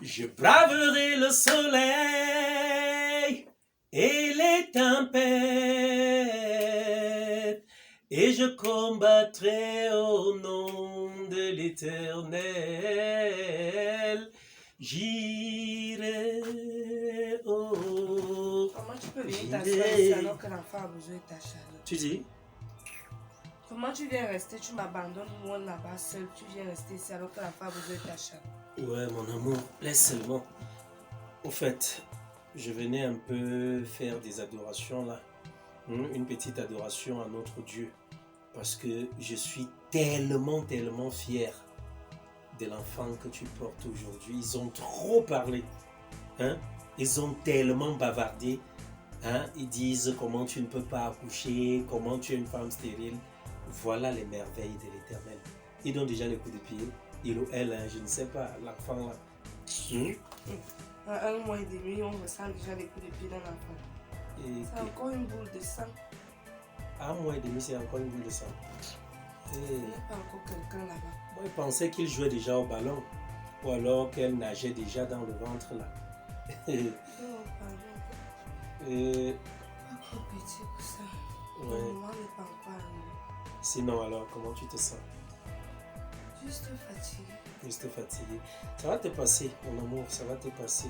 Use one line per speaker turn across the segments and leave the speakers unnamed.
Je braverai le soleil et les tempêtes, et je combattrai au nom de l'Éternel. J'irai, oh,
Comment tu peux venir t'asseoir ici alors que l'enfant a besoin de ta chaleur?
Tu dis?
Comment tu viens rester, tu m'abandonnes moi là-bas seul, tu viens rester ici alors que l'enfant a besoin de ta chaleur?
Ouais, mon amour, laisse seulement. Au fait, je venais un peu faire des adorations là. Une petite adoration à notre Dieu. Parce que je suis tellement fier de l'enfant que tu portes aujourd'hui. Ils ont trop parlé. Hein? Ils ont tellement bavardé. Hein? Ils disent comment tu ne peux pas accoucher, comment tu es une femme stérile. Voilà les merveilles de l'Éternel. Ils donnent déjà les coups de pied. Il ou elle, hein, je ne sais pas, l'enfant là.
À 1 mois et demi, on ressent déjà les coups de pied dans l'enfant. C'est encore une boule de sang.
À 1 mois et demi, c'est encore une boule de sang.
Il n'y a pas encore quelqu'un là-bas.
Moi, je pensais qu'il jouait déjà au ballon. Ou alors qu'elle nageait déjà dans le ventre là.
Non, pardon. Pas trop petit pour ça.
Ouais.
Le moment n'est pas encore arrivé.
Sinon alors, comment tu te sens?
Juste fatigué.
Juste fatigué. Ça va te passer, mon amour, ça va te passer.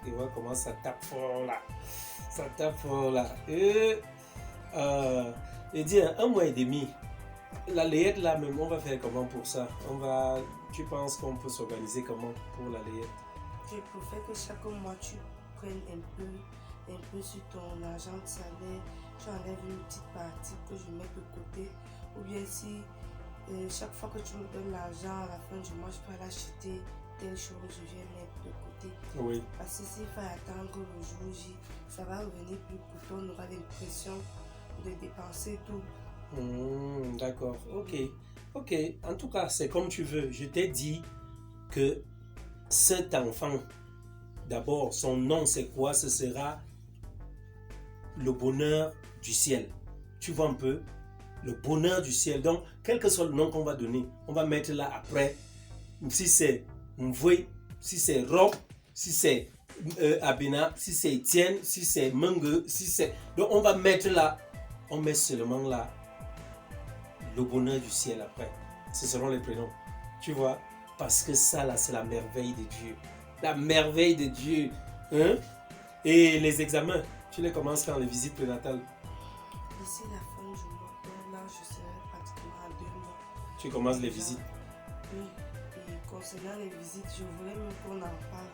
Et voilà comment ça tape fort là. Ça tape fort là. Et dis, 1 mois et demi. La layette là même, on va faire comment pour ça? Tu penses qu'on peut s'organiser comment pour la layette?
Je préfère que chaque mois tu prennes un peu sur ton argent de salaire. Tu enlèves une petite partie que je mets de côté. Ou bien si chaque fois que tu me donnes l'argent à la fin du mois, je peux aller acheter telle chose, je viens mettre de côté.
Oui.
Parce que s'il faut attendre le jour J, ça va revenir plus coûteux. On aura l'impression de dépenser tout.
D'accord, ok. En tout cas, c'est comme tu veux. Je t'ai dit que cet enfant, d'abord, son nom c'est quoi? Ce sera le bonheur du ciel. Tu vois un peu? Le bonheur du ciel. Donc, quel que soit le nom qu'on va donner, on va mettre là après. Si c'est Mvoué, si c'est Rob, si c'est Abena, si c'est Étienne, si c'est Mengue, si c'est... Donc, on va mettre là, on met seulement là le bonheur du ciel après. Ce seront les prénoms. Tu vois? Parce que ça là, c'est la merveille de Dieu. La merveille de Dieu. Hein? Et les examens, tu les commences quand les visites prénatales?
D'ici la fin du mois, là, je serai pratiquement à 2 mois.
Tu commences les visites?
Oui. Et concernant les visites, je voulais même qu'on en parle.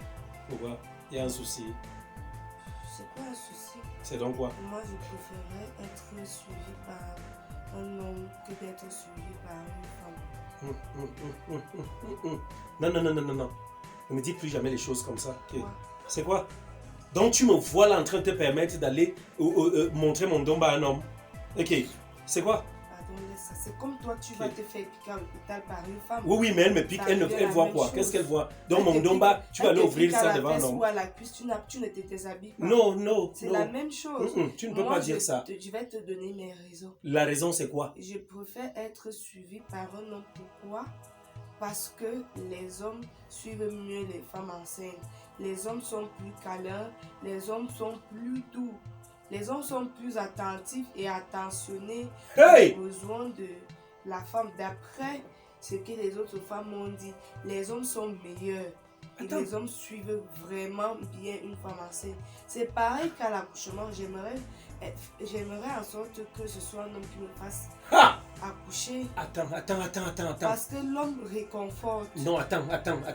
Pourquoi? Il y a un souci.
C'est quoi un souci?
C'est donc quoi?
Moi, je préférerais être suivi par un homme que d'être suivi par une femme.
Non. Ne me dis plus jamais les choses comme ça. Okay.
Ouais.
C'est quoi? Donc tu me vois là en train de te permettre d'aller montrer mon domba à un homme. Ok. C'est quoi?
Pardon, laisse ça. C'est comme toi, tu vas te faire piquer à l'hôpital par une femme.
Oui, mais elle me pique. Elle voit quoi? Qu'est-ce qu'elle voit? Donc mon domba, tu vas aller ouvrir ça devant un homme.
Ou à la cuisse, tu ne te déshabilles pas.
Non.
C'est la même chose.
Tu ne peux pas dire ça.
Je vais te donner mes raisons.
La raison, c'est quoi?
Je préfère être suivi par un homme. Pourquoi? Parce que les hommes suivent mieux les femmes enceintes. Les hommes sont plus câlins, les hommes sont plus doux, les hommes sont plus attentifs et attentionnés aux besoins de la femme. D'après ce que les autres femmes m'ont dit, les hommes sont meilleurs. Et les hommes suivent vraiment bien une femme enceinte. C'est pareil qu'à l'accouchement, j'aimerais en sorte que ce soit un homme qui me fasse accoucher.
Attends.
Parce que l'homme réconforte.
Non, attends.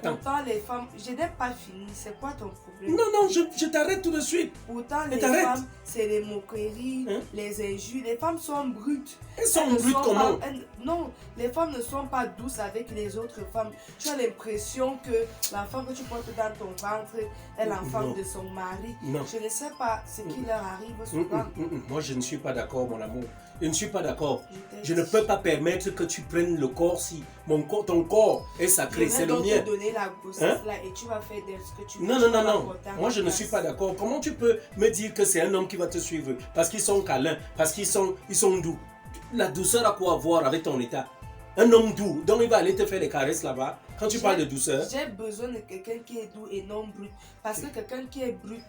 Pourtant, les femmes, je n'ai pas fini. C'est quoi ton problème?
Non, je t'arrête tout de suite.
Pourtant, les femmes, c'est les moqueries, les injures. Les femmes sont brutes.
Elles sont brutes comment?
Non, les femmes ne sont pas douces avec les autres femmes. Tu as l'impression que la femme que tu portes dans ton ventre est l'enfant de son mari.
Non.
Je ne sais pas ce qui leur arrive souvent.
Moi, je ne suis pas d'accord, mon amour. Je ne suis pas d'accord. Je ne peux pas permettre que tu prennes le corps si ton corps est sacré, c'est le mien.
Je vais te donner la grossesse là et tu vas faire ce que tu veux.
Non. Moi, je ne suis pas d'accord. Comment tu peux me dire que c'est un homme qui va te suivre? Parce qu'ils sont câlins, parce qu'ils sont doux. La douceur a quoi à voir avec ton état? Un homme doux, donc il va aller te faire des caresses là-bas. Quand tu parles de douceur.
J'ai besoin de quelqu'un qui est doux et non brut. Parce que quelqu'un qui est brut,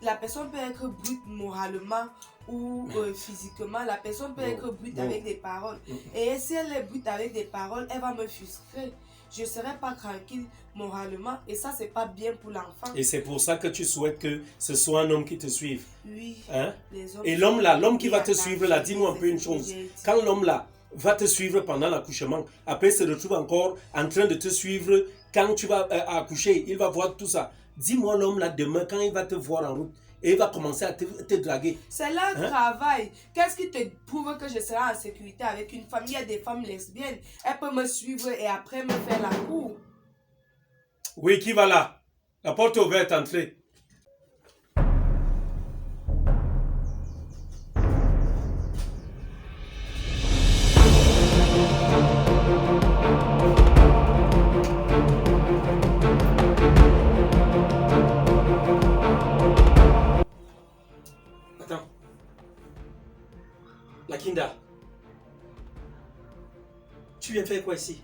la personne peut être brute moralement ou physiquement. La personne peut être brute avec des paroles. Et si elle est brute avec des paroles, elle va me frustrer. Je ne serai pas tranquille moralement et ça, c'est pas bien pour l'enfant.
Et c'est pour ça que tu souhaites que ce soit un homme qui te suive.
Oui.
Hein?
Les hommes
Et l'homme là, l'homme qui va te suivre là, dis-moi un peu une chose. Quand l'homme là va te suivre pendant l'accouchement, après se retrouve encore en train de te suivre quand tu vas accoucher, il va voir tout ça. Dis-moi l'homme là demain quand il va te voir en route et il va commencer à te draguer.
C'est leur travail. Qu'est-ce qui te prouve que je serai en sécurité avec une femme? Il y a des femmes lesbiennes. Elles peuvent me suivre et après me faire la cour.
Oui, qui va là? La porte est ouverte, entrez. Attends. Lakinda. Tu viens faire quoi ici?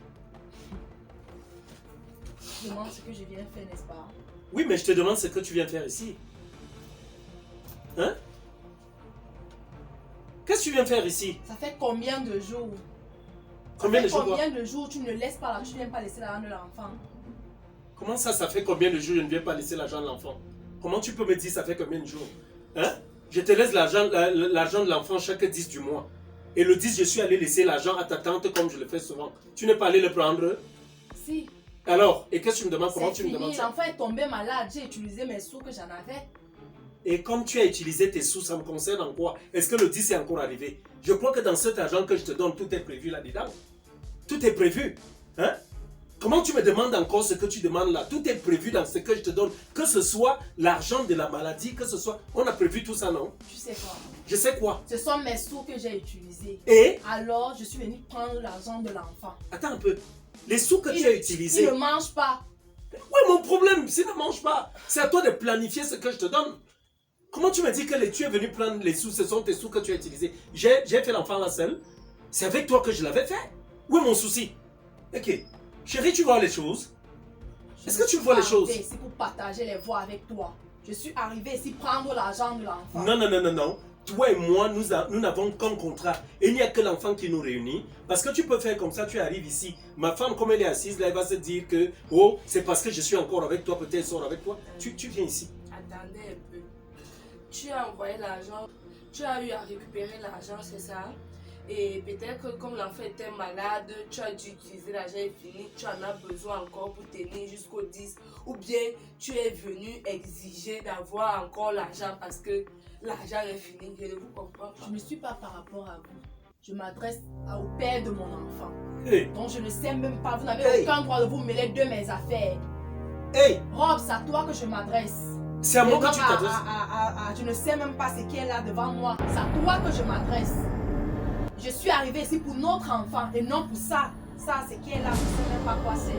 Je demande ce que je viens faire, n'est-ce pas?
Oui, mais je te demande ce que tu viens faire ici. Hein? Qu'est-ce que tu viens faire ici?
Ça fait combien de jours?
Combien de jours?
Combien de jours tu ne laisses pas là, tu ne viens pas laisser l'argent de l'enfant?
Comment ça fait combien de jours je ne viens pas laisser l'argent de l'enfant? Comment tu peux me dire ça fait combien de jours? Hein? Je te laisse l'argent de l'enfant chaque 10 du mois. Et le 10, je suis allé laisser l'argent à ta tante comme je le fais souvent. Tu n'es pas allé le prendre?
Si.
Alors, et qu'est-ce que tu me demandes? Comment tu me demandes ça?
L'enfant est tombé malade, j'ai utilisé mes sous que j'en avais.
Et comme tu as utilisé tes sous, ça me concerne en quoi? Est-ce que le 10 est encore arrivé? Je crois que dans cet argent que je te donne, tout est prévu là-dedans. Tout est prévu. Hein? Comment tu me demandes encore ce que tu demandes là? Tout est prévu dans ce que je te donne. Que ce soit l'argent de la maladie, que ce soit... On a prévu tout ça, non?
Tu sais quoi?
Je sais quoi?
Ce sont mes sous que j'ai utilisés.
Et?
Alors, je suis venue prendre l'argent de l'enfant.
Attends un peu. Les sous que tu as utilisés...
Il ne mange pas.
Ouais, mon problème, s'il ne mange pas, c'est à toi de planifier ce que je te donne. Comment tu me dis que tu es venu prendre les sous, ce sont tes sous que tu as utilisés? J'ai fait l'enfant là seul. C'est avec toi que je l'avais fait. Où est mon souci? Ok. Chérie, tu vois les choses? Est-ce que tu vois les choses?
C'est pour partager les voix avec toi. Je suis arrivée ici prendre l'argent de l'enfant.
Non, non, non, non, non. Toi et moi, nous n'avons qu'un contrat. Et il n'y a que l'enfant qui nous réunit. Parce que tu peux faire comme ça, tu arrives ici. Ma femme, comme elle est assise, là, elle va se dire que, oh, c'est parce que je suis encore avec toi, peut-être elle sort avec toi. Tu viens ici.
Attendez un peu. Tu as envoyé l'argent, tu as eu à récupérer l'argent, c'est ça? Et peut-être que comme l'enfant était malade, tu as dû utiliser l'argent est fini, tu en as besoin encore pour tenir jusqu'au 10. Ou bien tu es venu exiger d'avoir encore l'argent parce que l'argent est fini. Je ne vous comprends pas.
Je ne suis pas par rapport à vous. Je m'adresse au père de mon enfant.
Hey.
Donc je ne sais même pas, vous n'avez aucun droit de vous mêler de mes affaires.
Hey!
Rob, c'est à toi que je m'adresse.
C'est à moi que tu t'adresses.
Je ne sais même pas ce qui est là devant moi. C'est à toi que je m'adresse. Je suis arrivée ici pour notre enfant et non pour ça. Ça, c'est qui est là, je ne sais même pas quoi c'est.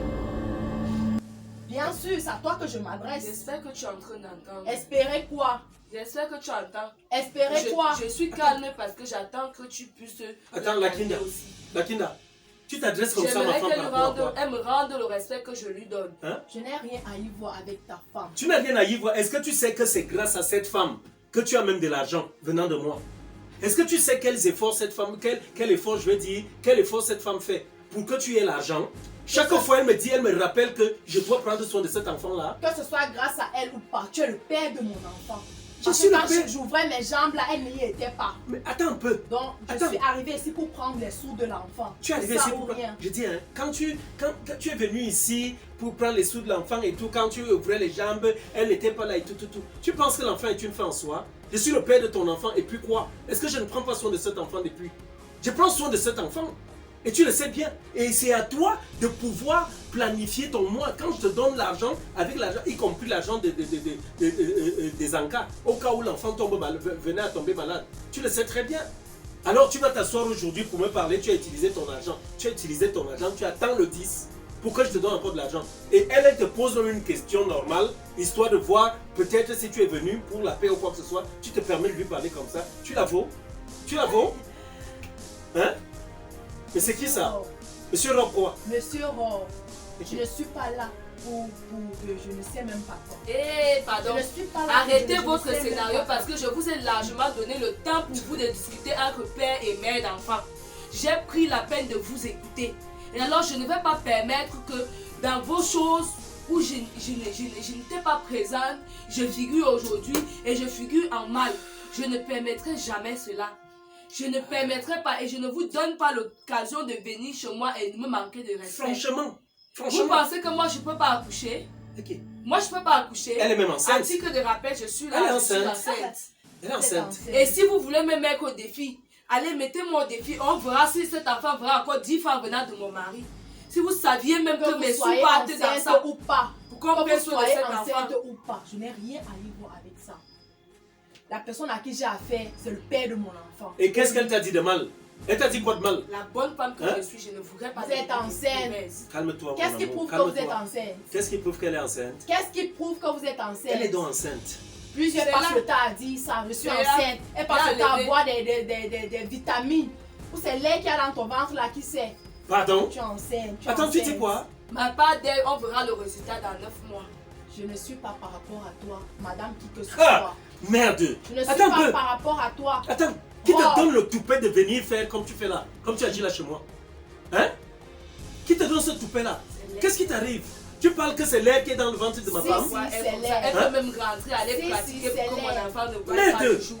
Bien sûr, c'est à toi que je m'adresse.
J'espère que tu es en train d'entendre.
Espérer quoi?
J'espère que tu entends.
Espérer quoi?
Je suis calme parce que j'attends que tu puisses...
Attends, Lakinda. Lakinda, tu t'adresses comme ça à ma femme par rapport à quoi?
Elle me rende le respect que je lui donne.
Hein?
Je n'ai rien à y voir avec ta femme.
Tu n'as rien à y voir. Est-ce que tu sais que c'est grâce à cette femme que tu as même de l'argent venant de moi? Est-ce que tu sais quels efforts cette femme, quel effort je veux dire, quel effort cette femme fait pour que tu aies l'argent? Chaque fois elle me dit, elle me rappelle que je dois prendre soin de cet enfant-là.
Que ce soit grâce à elle ou pas, tu es le père de mon enfant.
Je suis le
Quand
père.
j'ouvrais mes jambes là, elle n'y était pas.
Mais attends un peu.
Donc je suis arrivée ici pour prendre les sous de l'enfant.
Tu es arrivé ici pour rien. Je dis, hein, quand tu es venu ici pour prendre les sous de l'enfant et tout, quand tu ouvrais les jambes, elle n'était pas là et tout. Tu penses que l'enfant est une fin en soi? Je suis le père de ton enfant et puis quoi? Est-ce que je ne prends pas soin de cet enfant depuis? Je prends soin de cet enfant. Et tu le sais bien. Et c'est à toi de pouvoir planifier ton mois. Quand je te donne l'argent, avec l'argent, y compris l'argent des encas, au cas où l'enfant venait à tomber malade. Tu le sais très bien. Alors tu vas t'asseoir aujourd'hui pour me parler, tu as utilisé ton argent. Tu as utilisé ton argent, tu attends le 10 pour que je te donne encore de l'argent. Et elle te pose une question normale, histoire de voir peut-être si tu es venu pour la paix ou quoi que ce soit, tu te permets de lui parler comme ça. Tu la vaux? Tu la vaux? Hein? Mais c'est qui ça? Monsieur Rob quoi?
Monsieur Rob, je ne suis pas là pour je ne sais même pas quoi.
Eh, pardon.
Je ne suis pas là.
Arrêtez
je ne
votre
sais même
scénario
pas
parce que je vous ai largement donné le temps pour vous de discuter entre père et mère d'enfant. J'ai pris la peine de vous écouter. Et alors, je ne vais pas permettre que dans vos choses où je n'étais pas présente, je figure aujourd'hui et je figure en mal. Je ne permettrai jamais cela. Je ne permettrai pas et je ne vous donne pas l'occasion de venir chez moi et de me manquer de respect.
Franchement.
Vous pensez que moi je ne peux pas accoucher?
Ok.
Moi je ne peux pas accoucher.
Elle est même enceinte.
À titre de rappel, je suis là.
Elle est
je suis
enceinte. Elle est enceinte.
Et si vous voulez me mettre au défi, allez, mettez-moi au défi. On verra si cet enfant verra encore 10 fois venant de mon mari. Si vous saviez même que mes sous partent dans ça.
Ou pas.
Pourquoi on
Que
peut
vous
sur
soyez
cet enfant?
enceinte ou pas, je n'ai rien à y voir avec ça. La personne à qui j'ai affaire, c'est le père de mon enfant.
Et qu'est-ce qu'elle t'a dit de mal? Elle t'a dit quoi de mal?
La bonne femme que
Hein?
je suis, je ne voudrais pas.
Vous êtes enceinte.
Calme-toi.
Qu'est-ce
mon
qui
amour,
prouve que vous êtes
calme-toi.
enceinte?
Qu'est-ce qui prouve qu'elle est enceinte?
Qu'est-ce qui prouve que vous êtes enceinte?
Elle est donc enceinte.
Plusieurs
C'est
passent
là.
le temps à dire ça, je suis
C'est là.
enceinte. Elle passe
Là,
le temps à
levé.
boire des vitamines. Ou c'est l'air qu'il y a dans ton ventre là qui sait.
Pardon?
Tu es enceinte. Tu es
Attends, tu
enceinte.
dis quoi?
Ma part d'elle, on verra le résultat dans 9 mois.
Je ne suis pas par rapport à toi, madame qui que ce
Ah!
soit.
Merde!
Je ne suis
Attends un
pas
peu!
par rapport à toi.
Attends! Qui
Oh.
te donne le toupet de venir faire comme tu fais là? Comme tu agis là chez moi? Hein? Qui te donne ce toupet là? Qu'est-ce qui t'arrive? Tu parles que c'est l'air qui est dans le ventre de ma
Si,
femme?
si.
Ouais,
c'est
elle, comme ça,
l'air.
elle
Hein?
peut même rentrer, aller
Si,
pratiquer
si, c'est
pour que mon
l'air.
enfant ne voit
Merde.
pas le jour.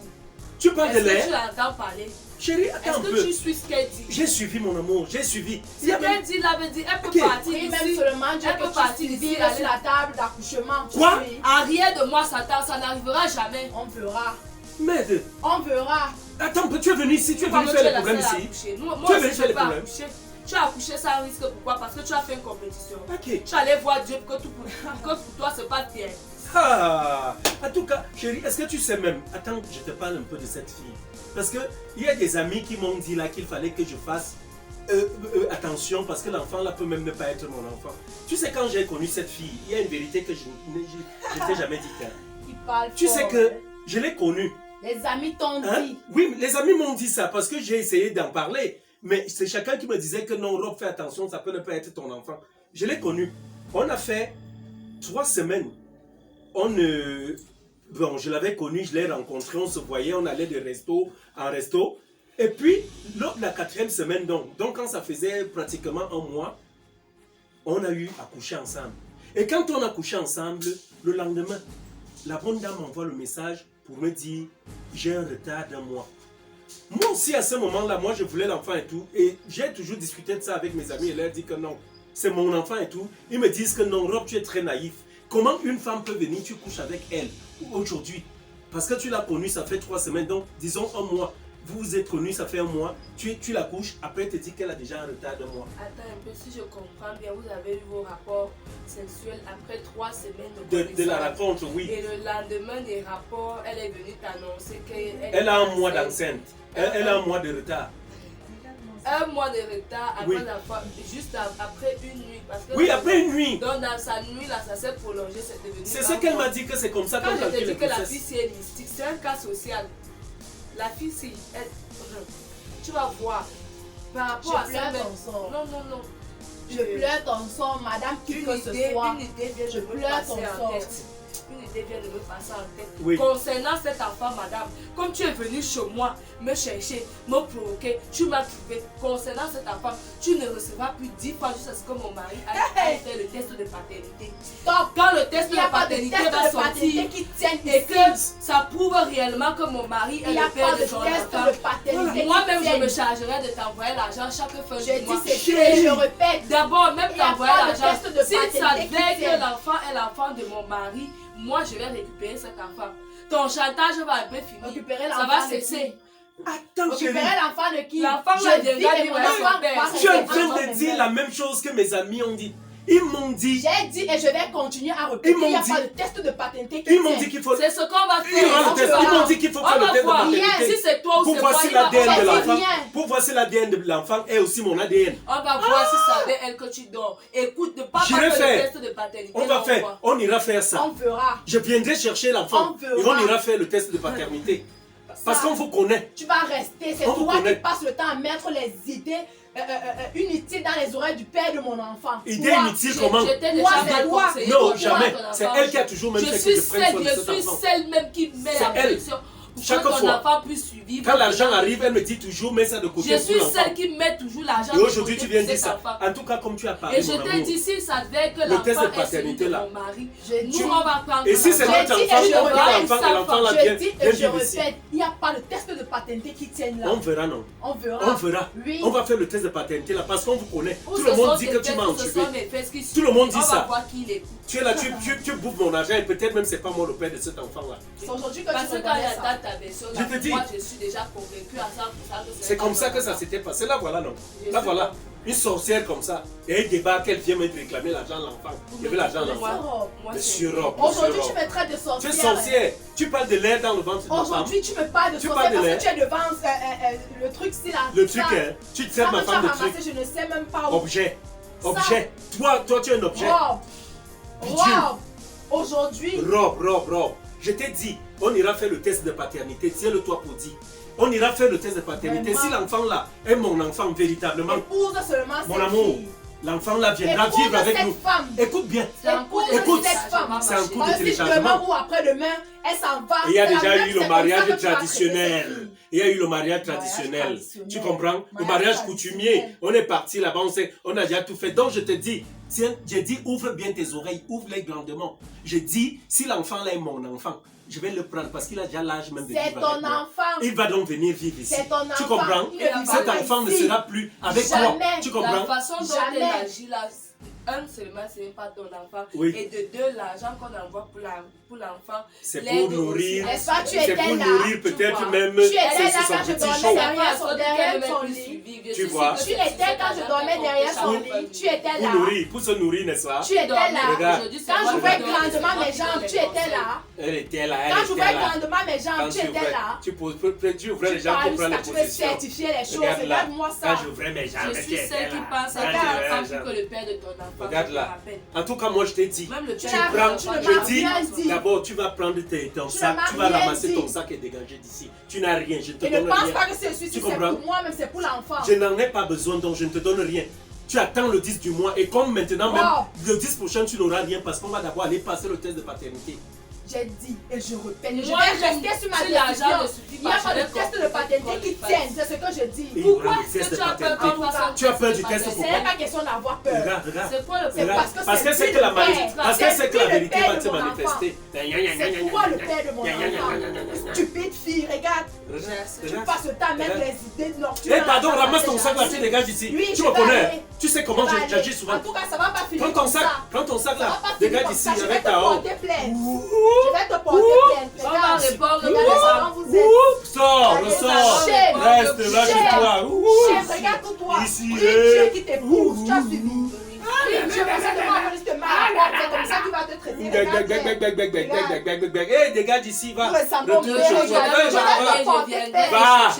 Tu parles de
Est-ce que
l'air?
tu l'entends parler?
Chérie,
Est-ce
attends un
que
peu.
tu suis ce qu'elle dit?
J'ai suivi mon amour, j'ai suivi. Il y
Si
a même-
elle dit, là, veut dire, elle peut
Ok.
partir
Oui, même
ici.
seulement Dieu
Elle peut
que
partir
tu
ici,
suivis
aller-
sur la table d'accouchement. tu
Quoi?
suis.
Arrière de moi, Satan, ça n'arrivera jamais.
On verra.
Merde!
On verra.
Attends un peu, tu es venu ici, tu es venu
Pourquoi
faire
tu es
le
la
problème
seule à
ici.
accoucher? Moi
Tu es
aussi,
venu
je
faire
peux
les problèmes.
accoucher. Tu as accouché sans risque, pourquoi? Parce que tu as fait une compétition.
Ok.
Tu allais voir Dieu pour que, pour que pour toi se passe bien.
Ah! En tout cas, chérie, est-ce que tu sais même... Attends, je te parle un peu de cette fille. Parce que il y a des amis qui m'ont dit là qu'il fallait que je fasse attention parce que l'enfant là peut même ne pas être mon enfant. Tu sais, quand j'ai connu cette fille, il y a une vérité que je ne t'ai jamais dit.
Il parle
Tu
fort.
sais que je l'ai connue.
Les amis t'ont
Hein?
dit.
Oui, les amis m'ont dit ça parce que j'ai essayé d'en parler. Mais c'est chacun qui me disait que non, Rob, fais attention, ça peut ne pas être ton enfant. Je l'ai connu. On a fait 3 semaines. Bon, je l'avais connu, je l'ai rencontré, on se voyait, on allait de resto en resto. Et puis, lors de la 4e semaine, donc quand ça faisait pratiquement 1 mois, on a eu à coucher ensemble. Et quand on a couché ensemble, le lendemain, la bonne dame m'envoie le message pour me dire j'ai un retard d'1 mois. Moi aussi, à ce moment-là, moi je voulais l'enfant et tout. Et j'ai toujours discuté de ça avec mes amis et leur dit que non, c'est mon enfant et tout. Ils me disent que non, Rob, tu es très naïf. Comment une femme peut venir, tu couches avec elle aujourd'hui? Parce que tu l'as connue, ça fait 3 semaines, donc disons 1 mois. Vous vous êtes connus, ça fait 1 mois. Tu la couches, après elle te dit qu'elle a déjà un retard d'1 mois.
Attends un peu, si je comprends bien, vous avez eu vos rapports sexuels après 3 semaines
De
de
la
connaissance.
rencontre, oui.
Et le lendemain des rapports, elle est venue t'annoncer qu'elle
Elle a 1 mois
enceinte.
d'enceinte. Elle a 1 mois de retard.
1 mois de retard après
Oui.
juste après une nuit. Parce que
Oui, après une nuit.
Donc dans sa nuit, là, ça s'est prolongé, c'est devenu.
C'est ce qu'elle m'a dit que c'est comme ça
Quand
qu'on
je te
calcule
dis
les
que la fille,
grossesses.
c'est mystique, c'est un cas social. La fille, si elle. Tu vas voir. Par rapport à
Je
ça,
pleure
même.
ton sort.
Non, non, non.
Je pleure ton sort, madame qui
Une
que ce
idée,
soit.
une idée vient
Je
de me
pleure
passer
ton
en
sort.
tête. Une idée vient de me passer en tête.
Oui.
Concernant cet enfant, madame, comme tu es venue chez moi me chercher, me provoquer, tu m'as trouvé. Concernant cet enfant, tu ne recevras plus 10 fois jusqu'à ce que mon mari aille faire le test de paternité.
Stop.
Quand le test
Il
de
n'y a pas de
paternité
test
va
de paternité
sortir
qui tienne
et que
ici.
ça prouve réellement que mon mari
Il
est
n'y a
le père
pas de
de son
test
enfant,
de paternité.
moi-même
qui
je me
tienne.
chargerai de t'envoyer l'argent chaque fin
Je
du mois.
dis c'est et je répète.
D'abord, même
Il y a
t'envoyer
pas de
l'argent.
test de
Si ça
paternité qui
devait
tienne.
que l'enfant est l'enfant de mon mari, moi je vais récupérer cet enfant. Ton chantage va un peu finir.
Récupérer
Ça
l'enfant
va
de
cesser.
Attends, chérie.
Récupérer l'enfant de qui?
L'enfant
Je
là
dis
viendra
que
dire
mon
à son
enfant
père.
va
Je suis en
rester
train
enfant
de dire
père.
la même chose que mes amis ont dit. Ils m'ont dit.
J'ai dit et je vais continuer à répéter.
Ils m'ont
Il n'y a
dit-
pas de test de paternité qui
Ils m'ont
tient.
dit qu'il faut.
C'est ce qu'on va
Il y aura
faire.
le test. Ils m'ont dit qu'il faut
On
faire le
va
test de
voir.
paternité.
Si c'est toi ou
Pour
c'est
voir
moi,
si
il va-
l'ADN de
on va
l'enfant.
dire rien.
Pour voir si l'ADN de l'enfant est aussi mon ADN.
On va voir si c'est avec elle que tu dors. Écoute, ne pas
J'irai
faire le
faire.
test de paternité.
On va
on
faire.
voit.
On ira faire ça.
On verra.
Je viendrai chercher l'enfant.
On verra.
Et on ira faire le test de paternité. Parce
Ça,
qu'on vous connaît.
Tu vas rester. C'est
On vous
toi qui
connaît.
passes le temps à mettre les idées inutile dans les oreilles du père de mon enfant.
Idée
Toi,
inutile comment?
Je t'ai
Moi,
déjà
c'est
mal
toi.
conseillé.
Non,
Toi,
jamais.
ton
C'est
enfant.
elle qui a toujours même
Je
fait
suis
que je prenne soin de
celle,
cet enfant.
même qui met
C'est
la
elle.
pression pour
Chaque
que ton
fois.
enfant puisse suivre.
Quand l'argent arrive, elle me dit toujours, mets ça de côté
Je
pour
suis
l'enfant.
celle qui met toujours l'argent
Et
de
aujourd'hui,
côté
tu viens
pour
dire
cet
ça.
enfant.
En tout cas, comme tu as parlé,
Et je
mon
t'ai
amour.
dit, s'il savait que
Le test de
l'enfant est celui
paternité,
de
là.
mon mari,
J'ai dit,
nous, on va prendre
Et si c'est
l'enfant.
notre
J'ai dit
enfant,
et je
on prend
reviens
l'enfant et l'enfant là
je
vient
dis et je
vivre ici.
répète, il n'y a pas de test de paternité qui tienne là.
On verra, non?
On verra.
On verra.
Oui.
On va faire le test de paternité là parce qu'on vous connaît.
Ou
Tout
ce
le monde
sont
dit
tes
que tu
fesses,
m'as
ce
entubé.
sont mes fesses qui
Tout le monde dit
On va
ça.
voir qui l'écoute.
Tu es là, tu bouffes mon argent et peut-être même c'est pas moi le père de cet enfant là.
C'est aujourd'hui que
Parce
tu
que quand
reconnais
il
ça.
attend ta version,
Je te dis.
moi je suis déjà convaincue à 100% que
C'est comme ça que ça
s'est
s'était passé. Là voilà, non?
Je
Là
suis
voilà.
comme-
Une sorcière comme ça. Et elle débat qu'elle vient me réclamer l'argent de l'enfant. Il veut l'argent de
Monsieur
l'enfant.
Rob,
Monsieur Rob.
aujourd'hui
Monsieur
tu
Rob.
me traites de
Tu
sorcière.
es sorcière. Tu parles de l'air dans le ventre de ma femme.
Aujourd'hui tu me parles de
Tu
sorcière
parles de
parce que tu es devant le truc ci là.
Le
ça.
truc, hein. Tu
Ça
traites ma
que tu as
femme de
ramassé,
truc.
je ne sais même pas où.
Objet.
Ça.
Objet. Toi, tu es un objet.
Rob,
Bidule.
Rob, aujourd'hui,
Rob. Je t'ai dit, on ira faire le test de paternité. Tiens-le toi pour dire. On ira faire le test de paternité.
Vraiment.
Si l'enfant là est mon enfant véritablement,
épouse seulement
mon
cette
amour,
fille.
l'enfant là viendra
Épouse
vivre avec
cette
nous.
femme.
Écoute bien.
Écoute cette femme.
C'est un coup de
Parce que
téléchargement.
demain ou après-demain, elle s'en va.
Et il y a
c'est la
déjà
même,
eu
c'est
le
comme
mariage
ça que tu vas traiter
traditionnel.
cette fille.
Il y a eu le mariage
Mariage
traditionnel.
traditionnel.
Tu comprends? Le
Mariage
mariage
traditionnel.
coutumier. On est parti là-bas, on a déjà tout fait. Donc je te dis, tiens, j'ai dit ouvre bien tes oreilles, ouvre-les grandement. Je dis, si l'enfant là est mon enfant, je vais le prendre parce qu'il a déjà l'âge même de
C'est
vivre
ton
avec moi.
enfant.
Il va donc venir vivre ici.
C'est ton
Tu
enfant.
comprends?
Il ne vivra
Cet
pas
enfant ne
ici.
sera plus avec toi.
Jamais.
Tu
La
comprends?
façon dont
Jamais.
elle agit là, un seulement, ce n'est pas ton enfant.
Oui.
Et de deux, l'argent qu'on envoie pour l'enfant,
C'est
l'aide
pour nourrir.
Est-ce pas tu
C'est
étais
pour
là?
nourrir
tu
peut-être
vois.
même
Tu étais là
son
quand je
petit
dormais
chaud.
derrière son lit.
Tu vois.
Tu étais quand je dormais derrière son lit. Tu étais là.
Pour se nourrir, n'est-ce pas?
Tu étais là.
Regarde.
Quand j'ouvrais grandement mes jambes, tu étais là.
Elle était là, elle
Quand
était
j'ouvrais
là.
grandement mes jambes,
Quand
tu étais là.
tu ouvrais les
Tu
jambes
parles
pour prendre
ça,
la
tu veux
position.
certifier les choses.
Regarde là.
Regarde-moi ça.
Quand j'ouvrais mes jambes,
Je
tu
suis
étais
celle qui
là.
pense à
Quand
ta
j'ouvrais
femme
les
plus
jambes.
que le père de ton enfant.
Regarde
je te
là.
rappelle.
En tout cas, moi je t'ai dit.
Même le
Tu
père
n'as
de
rien-
ton
tu
enfant,
ne
je
m'as
Je dis,
rien dit.
d'abord tu vas prendre ton
Tu
sac,
ne m'as
tu vas
rien
ramasser
dit.
ton sac et dégager d'ici. Tu n'as rien, je te
Et ne
donne
pense
rien.
pas que celui-ci
Tu
c'est
comprends?
pour moi, même c'est pour l'enfant.
Je n'en ai pas besoin, donc je ne te donne rien. Tu attends le 10 du mois et comme maintenant même, le 10 prochain tu n'auras rien parce qu'on va d'abord aller passer le test de paternité.
J'ai dit et je répète, je
Moi,
vais rester sur ma
si l'argent ne
décision.
suffit
Il n'y a
pas,
pas
je
de
vais
test de
comprendre
paternité
qu'on
qui
le fasse.
tienne, c'est ce que je dis.
Et
Pourquoi
il y aura le
est-ce
test
que
de
tu as peur
paternité.
qu'on fasse un
Tu as peur
test
du
de
test
Ce
pour
paternité?
n'est pas question d'avoir peur.
Regarde, regarde.
C'est quoi le
C'est
Regarde.
parce que
c'est
lui
que la
le père.
parce que c'est que la
lui le
vérité
père
va
de
se
mon
manifester.
C'est toi le père de mon enfant. Stupide fille, regarde. Tu passes le temps à mettre les idées nocturnes.
Eh pardon,
dans ta
ramasse ton
tête,
sac là,
Jackie.
tu dégages d'ici.
Oui,
Tu
je
me
vais
connais.
aller.
Tu sais comment
Je vais
j'agis
aller.
souvent.
En tout cas, ça va pas finir
Prends ton
comme
sac,
ça.
prends ton sac
Ça va
là.
pas finir
Dégage
comme
d'ici
ça. Je vais
avec
te
ta honte.
porter plainte. Je vais te porter plainte.
On va
Regarde.
répondre
Regardez
à
comment vous êtes.
Sors,
Allez,
ressors.
chef.
Reste là chez
Chef.
toi.
Chef, regarde pour toi.
Ici,
Prie Dieu qui t'épouse. Tu as suivi.
Ah,
Prie Dieu, parce que demain, on risque de mal. C'est comme ça qu'il va te traiter. Regarde bien.
Eh, dégage d'ici, va.
Vous ressemblez
Retourne
au
chez
père,
toi.
je vais te porter plainte.
Va.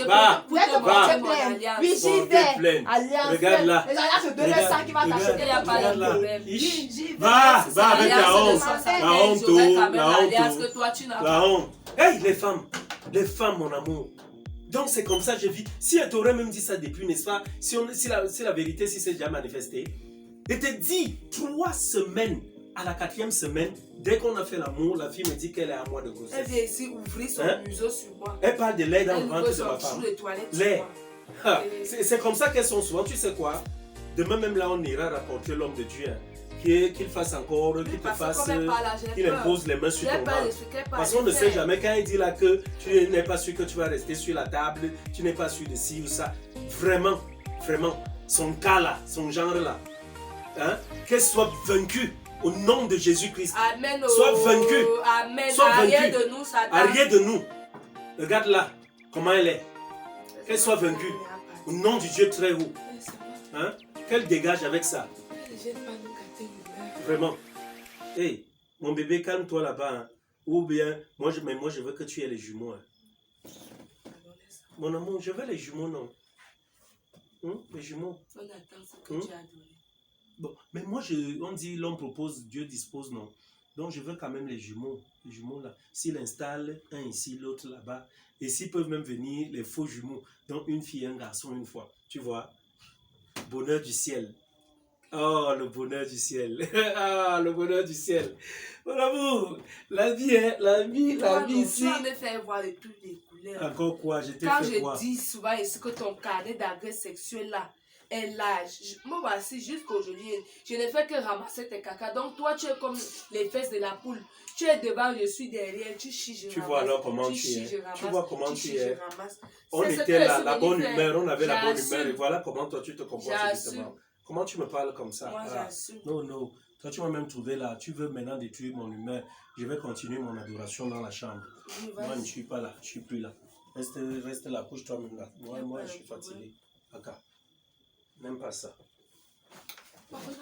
Je vais te porter plainte. Oui, j'y
Porter
vais.
plainte.
Alliance.
Regarde là.
Les alliances de 200 qui va t'acheter.
Il y a pas
Regarde
de
là.
problème.
Ish.
J'y vais.
Va avec ta honte. La honte, la honte.
que toi tu n'as
La
pas.
honte. Hey, les femmes, mon amour. Donc c'est comme ça que je vis. Si elle t'aurait même dit ça depuis, n'est-ce pas? Si la vérité, si c'est déjà manifesté. Et te dit 3 semaines, à la 4e semaine, dès qu'on a fait l'amour, la fille me dit qu'elle est à moi de
Elle
grossesse.
vient ici ouvrir son
Hein?
museau sur moi.
Elle parle de lait dans le
Elle
ventre
ouvre
de ma
son
femme.
joue les toilettes sur
Lait.
moi.
Ah, c'est comme ça qu'elles sont souvent. Tu sais quoi? Demain même là, on ira rapporter l'homme de Dieu. Hein. Qu'il fasse encore, qu'il te
Parce que
fasse,
comme elle parle là, j'ai
qu'il
peur.
impose les mains sur
J'ai
ton
peur de
ventre.
ce qu'elle parle.
Parce qu'on ne sait jamais, quand il dit là que tu n'es pas sûr que tu vas rester sur la table, tu n'es pas sûr de ci ou ça. Vraiment, son cas là, son genre là, hein, qu'elle soit vaincue au nom de Jésus-Christ.
Amen.
Sois vaincu.
Amen.
Sois
Arrière
vaincu.
de nous, Satan.
Arrière de nous. Regarde là, comment elle est. Qu'elle soit vaincue au nom du Dieu très haut. Hein, qu'elle dégage avec ça. Vraiment. Hey, mon bébé, calme-toi là-bas. Hein. Ou bien, moi je veux que tu aies les jumeaux. Hein. Mon amour, je veux les jumeaux, non? Les jumeaux.
On attend ce que tu as donné.
Bon, mais moi, on dit l'homme propose, Dieu dispose, non? Donc je veux quand même les jumeaux là. S'il installe un ici, l'autre là-bas, et s'ils peuvent même venir les faux jumeaux, donc une fille et un garçon une fois, tu vois? bonheur du ciel. Oh, le bonheur du ciel. Ah, le bonheur du ciel. Mon amour, la vie, hein, la vie ici.
Tu vas me faire voir les toutes les couleurs.
Encore quoi? Je t'ai
Quand
fait quoi?
je dis souvent ici que ton carnet d'adresse sexuelle là est large, moi voici jusqu'aujourd'hui, je ne fais que ramasser tes caca. Donc toi, tu es comme les fesses de la poule. Tu es devant, je suis derrière, tu chies, je ramasse.
Tu vois alors comment tu
chies,
es.
je ramasse,
Tu vois comment tu es.
je ramasse.
On
C'est ce
était
que
là,
je
la
suis
bonne
venue
humeur,
faire.
on avait la bonne
J'assume.
humeur et voilà comment toi tu te comportes
J'assume.
justement. Comment tu me parles comme ça?
Moi,
Ah,
j'assume.
non, non. Toi, tu m'as même trouvé là. Tu veux maintenant détruire mon humeur. Je vais continuer mon adoration dans la chambre.
Oui,
Moi, je
vas-y.
ne suis pas là. Je ne suis plus là. Reste là, couche-toi même là. Moi,
Y a pas
je
de
suis
problème.
fatigué. Aka. N'aime pas ça.
Voilà.